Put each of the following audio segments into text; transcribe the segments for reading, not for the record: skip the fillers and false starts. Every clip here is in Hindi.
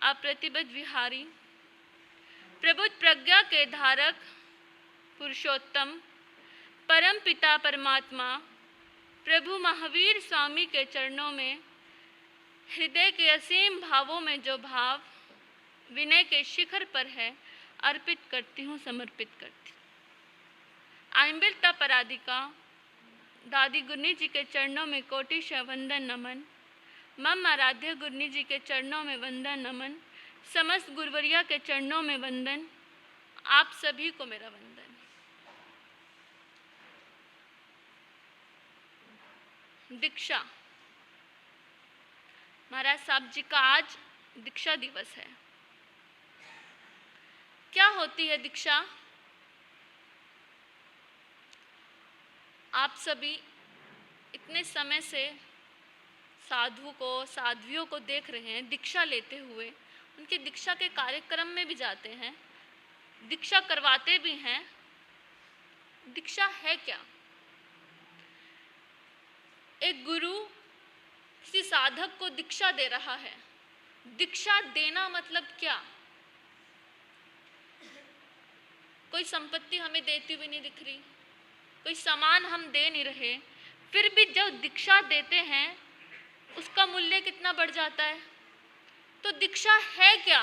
अप्रतिबद्ध विहारी, प्रबुद्ध प्रज्ञा के धारक, पुरुषोत्तम, परम पिता परमात्मा, प्रभु महावीर स्वामी के चरणों में हृदय के असीम भावों में जो भाव विनय के शिखर पर है, अर्पित करती हूँ, समर्पित करती हूँ। आइंबिलता पराधिका दादी गुरनी जी के चरणों में कोटिशः वंदन नमन। मम आराध्य गुरनी जी के चरणों में वंदन नमन। समस्त गुरुवरिया के चरणों में वंदन। आप सभी को मेरा वंदन। दीक्षा। महाराज साहब जी का आज दीक्षा दिवस है। क्या होती है दीक्षा? आप सभी इतने समय से साधु को, साध्वियों को देख रहे हैं दीक्षा लेते हुए। उनके दीक्षा के कार्यक्रम में भी जाते हैं, दीक्षा करवाते भी हैं। दीक्षा है क्या? एक गुरु किसी साधक को दीक्षा दे रहा है। दीक्षा देना मतलब क्या? कोई संपत्ति हमें देती हुई नहीं दिख रही, कोई सामान हम दे नहीं रहे, फिर भी जब दीक्षा देते हैं उसका मूल्य कितना बढ़ जाता है। तो दीक्षा है क्या?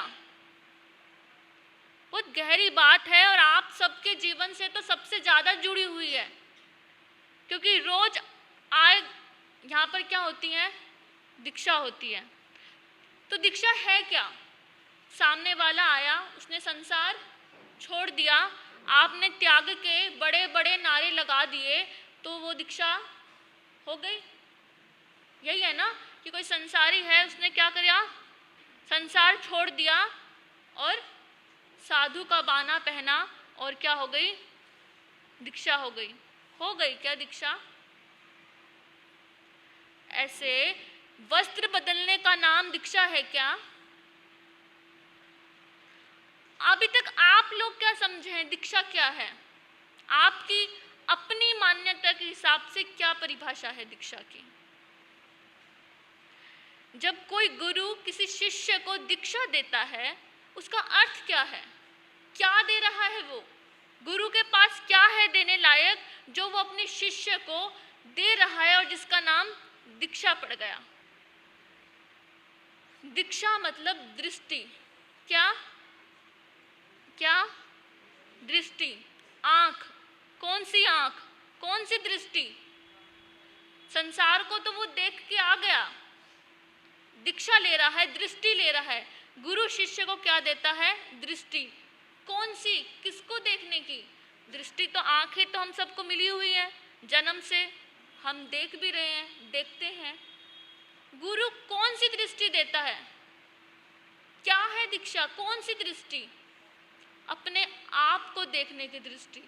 बहुत गहरी बात है और आप सबके जीवन से तो सबसे ज्यादा जुड़ी हुई है, क्योंकि रोज आए यहाँ पर क्या होती है? दीक्षा होती है। तो दीक्षा है क्या? सामने वाला आया, उसने संसार छोड़ दिया, आपने त्याग के बड़े बड़े नारे लगा दिए, तो वो दीक्षा हो गई। यही है ना कि कोई संसारी है, उसने क्या किया? संसार छोड़ दिया और साधु का बाना पहना और क्या हो गई? दीक्षा हो गई। हो गई क्या दीक्षा? ऐसे वस्त्र बदलने का नाम दीक्षा है क्या? अभी तक आप लोग क्या समझे हैं दीक्षा क्या है? आपकी अपनी मान्यता के हिसाब से क्या परिभाषा है दीक्षा की? जब कोई गुरु किसी शिष्य को दीक्षा देता है, उसका अर्थ क्या है? क्या दे रहा है वो? गुरु के पास क्या है देने लायक जो वो अपने शिष्य को दे रहा है और जिसका नाम दीक्षा पड़ गया? दीक्षा मतलब दृष्टि। क्या? क्या? दृष्टि, आंख। कौन सी आंख? कौन सी दृष्टि? संसार को तो वो देख के आ गया, दीक्षा ले रहा है, दृष्टि ले रहा है। गुरु शिष्य को क्या देता है? दृष्टि। कौन सी? किसको देखने की? दृष्टि तो आंखें तो हम सबको मिली हुई है, जन्म से हम देख भी रहे हैं, देखते हैं। गुरु कौन सी दृष्टि देता है? क्या है दीक्षा? कौन सी दृष्टि? अपने आप को देखने की दृष्टि,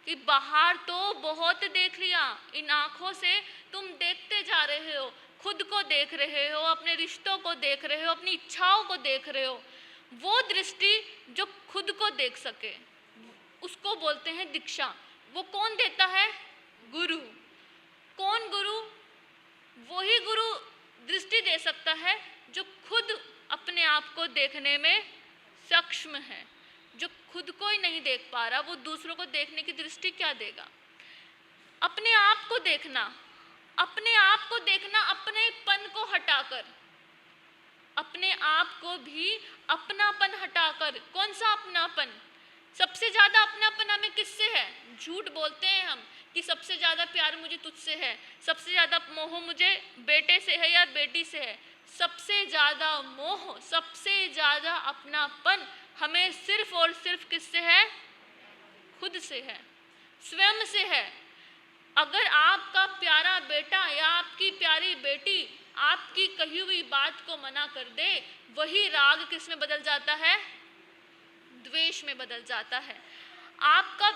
कि बाहर तो बहुत देख लिया, इन आंखों से तुम देखते जा रहे हो, खुद को देख रहे हो, अपने रिश्तों को देख रहे हो, अपनी इच्छाओं को देख रहे हो। वो दृष्टि जो खुद को देख सके, उसको बोलते हैं दीक्षा। वो कौन देता है? गुरु। कौन गुरु? वही गुरु दृष्टि दे सकता है जो खुद अपने आप को देखने में सक्षम है। जो खुद को ही नहीं देख पा रहा, वो दूसरों को देखने की दृष्टि क्या देगा? अपने आप को देखना, अपने आप को देखना, अपनेपन को हटाकर, अपने आप को भी अपनापन हटाकर। कौन सा अपनापन? सबसे ज्यादा अपनापन हमें किससे है? झूठ बोलते हैं हम कि सबसे ज्यादा प्यार मुझे तुझसे है, सबसे ज्यादा मोह मुझे बेटे से है या बेटी से है। सबसे ज्यादा मोह, सबसे ज्यादा अपनापन हमें सिर्फ और सिर्फ किससे है? खुद से है, स्वयं से है। अगर आपका प्यारा बेटा या आपकी प्यारी बेटी आपकी कही हुई बात को मना कर दे, वही राग किस में बदल जाता है? द्वेष में बदल जाता है। आपका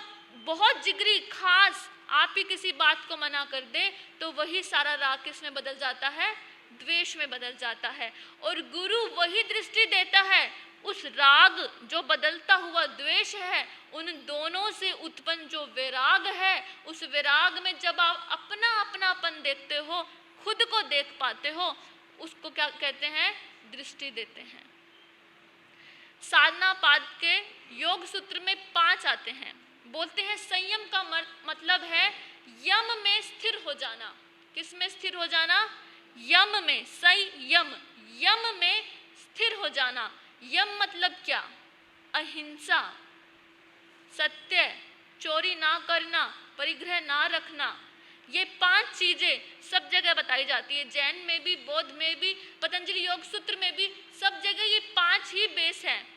बहुत जिगरी खास आप ही किसी बात को मना कर दे, तो वही सारा राग किस में बदल जाता है? द्वेष में बदल जाता है। और गुरु वही दृष्टि देता है, उस राग जो बदलता हुआ द्वेष है, उन दोनों से उत्पन्न जो वैराग है, उस वैराग में जब आप अपना अपनापन देखते हो, खुद को देख पाते हो, उसको क्या कहते हैं? दृष्टि देते हैं। साधना पाद के योग सूत्र में 5 आते हैं। बोलते हैं संयम का मतलब है यम में स्थिर हो जाना। किस में स्थिर हो जाना? यम में। संयम, यम में स्थिर हो जाना। यम मतलब क्या? अहिंसा, सत्य, चोरी ना करना, परिग्रह ना रखना। ये 5 चीजें सब जगह बताई जाती है, जैन में भी, बौद्ध में भी, पतंजलि योग सूत्र में भी, सब जगह ये 5 ही बेस हैं।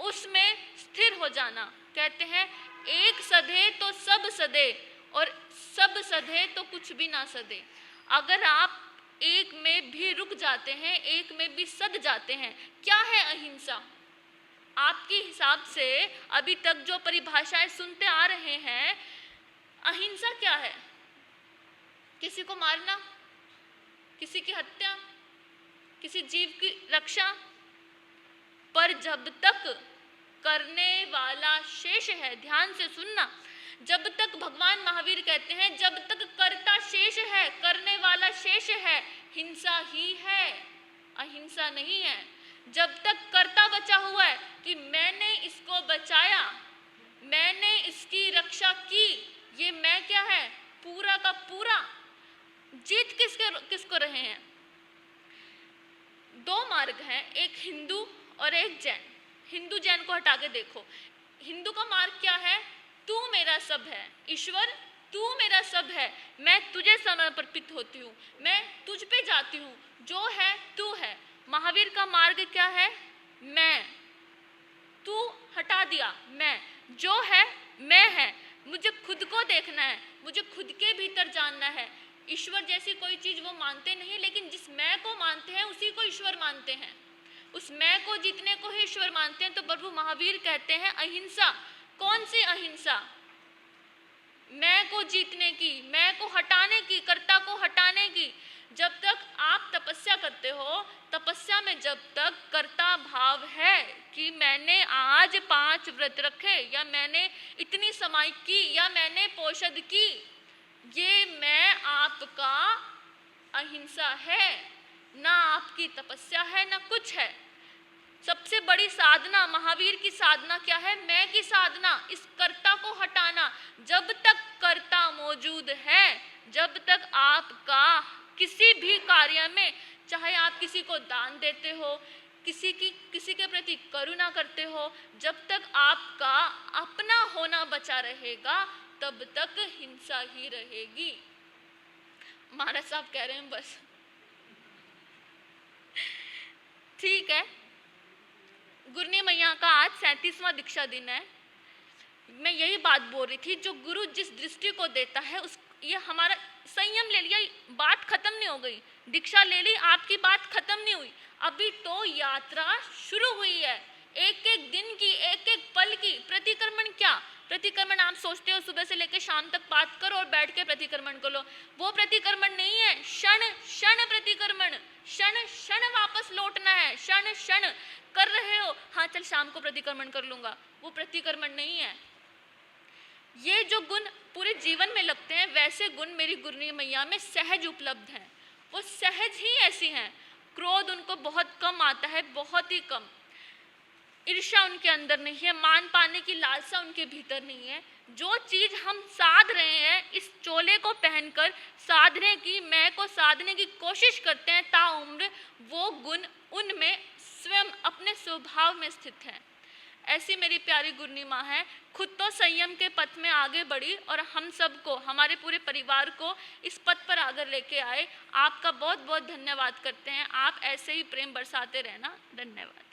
उसमें स्थिर हो जाना। कहते हैं एक सधे तो सब सधे और सब सधे तो कुछ भी ना सधे। अगर आप एक में भी रुक जाते हैं, एक में भी सध जाते हैं। क्या है अहिंसा? आपके हिसाब से अभी तक जो परिभाषाएं सुनते आ रहे हैं, अहिंसा क्या है? किसी को मारना, किसी की हत्या, किसी जीव की रक्षा। पर जब तक करने वाला शेष है, ध्यान से सुनना, जब तक भगवान महावीर कहते हैं जब तक कर्ता शेष है, करने वाला शेष है, हिंसा ही है, अहिंसा नहीं है। जब तक कर्ता बचा हुआ है कि मैंने इसको बचाया, मैंने इसकी रक्षा की, ये मैं क्या है? पूरा का पूरा। जीत किसको रहे हैं? 2 मार्ग हैं, एक हिंदू और एक जैन। हिंदू जैन को हटा के देखो। हिंदू का मार्ग क्या है? तू मेरा सब है, ईश्वर तू मेरा सब है, मैं तुझे समर्पित होती हूँ, मैं तुझ पे जाती हूँ, जो है तू है। महावीर का मार्ग क्या है? मैं, तू हटा दिया, मैं, जो है मैं है। मुझे खुद को देखना है, मुझे खुद के भीतर जानना है। ईश्वर जैसी कोई चीज वो मानते नहीं, लेकिन जिस मैं को मानते हैं उसी को ईश्वर मानते हैं। उस मैं को जीतने को ही ईश्वर मानते हैं। तो प्रभु महावीर कहते हैं अहिंसा। कौन सी अहिंसा? मैं को जीतने की, मैं को हटाने की, कर्ता को हटाने की। जब तक आप तपस्या करते हो, तपस्या में जब तक कर्ता भाव है कि मैंने आज 5 व्रत रखे, या मैंने इतनी समाई की, या मैंने पोषद की, ये मैं आपका अहिंसा है, ना आपकी तपस्या है, ना कुछ है। सबसे बड़ी साधना, महावीर की साधना क्या है? मैं की साधना, इस कर्ता को हटाना। जब तक कर्ता मौजूद है, जब तक आपका किसी भी कार्य में, चाहे आप किसी को दान देते हो, किसी के प्रति करुणा करते हो, जब तक आपका अपना होना बचा रहेगा, तब तक हिंसा ही रहेगी। महाराज साहब कह रहे हैं बस। ठीक है, गुरनी मैया का आज 37वां दीक्षा दिन है। मैं यही बात बोल रही थी, जो गुरु जिस दृष्टि को देता है उस, ये हमारा संयम ले लिया, बात खत्म नहीं हो गई। दीक्षा ले ली, आपकी बात खत्म नहीं हुई, अभी तो यात्रा शुरू हुई है। एक एक दिन की, एक एक पल की। प्रतिक्रमण क्या? प्रतिक्रमण आप सोचते हो सुबह से लेकर शाम तक बात करो और बैठ के प्रतिक्रमण करो, वो प्रतिक्रमण नहीं है। क्षण क्षण प्रतिक्रमण, क्षण क्षण वापस लौटना है। क्षण क्षण कर रहे हो, हाँ चल शाम को प्रतिक्रमण कर लूंगा, वो प्रतिक्रमण नहीं है। ये जो गुण पूरे जीवन में लगते हैं, वैसे गुण मेरी गुरनी मैया में सहज उपलब्ध हैं। वो सहज ही ऐसी हैं। क्रोध उनको बहुत कम आता है, बहुत ही कम। ईर्ष्या उनके अंदर नहीं है, मान पाने की लालसा उनके भीतर नहीं है। जो चीज हम साध रहे हैं, इस चोले को पहनकर साधने की, मैं को साधने की कोशिश करते हैं ताउम्र, वो गुण उनमें स्वयं अपने स्वभाव में स्थित है। ऐसी मेरी प्यारी गुरनी माँ है, खुद तो संयम के पथ में आगे बढ़ी और हम सबको, हमारे पूरे परिवार को इस पथ पर आगे लेके आए। आपका बहुत बहुत धन्यवाद करते हैं। आप ऐसे ही प्रेम बरसाते रहना। धन्यवाद।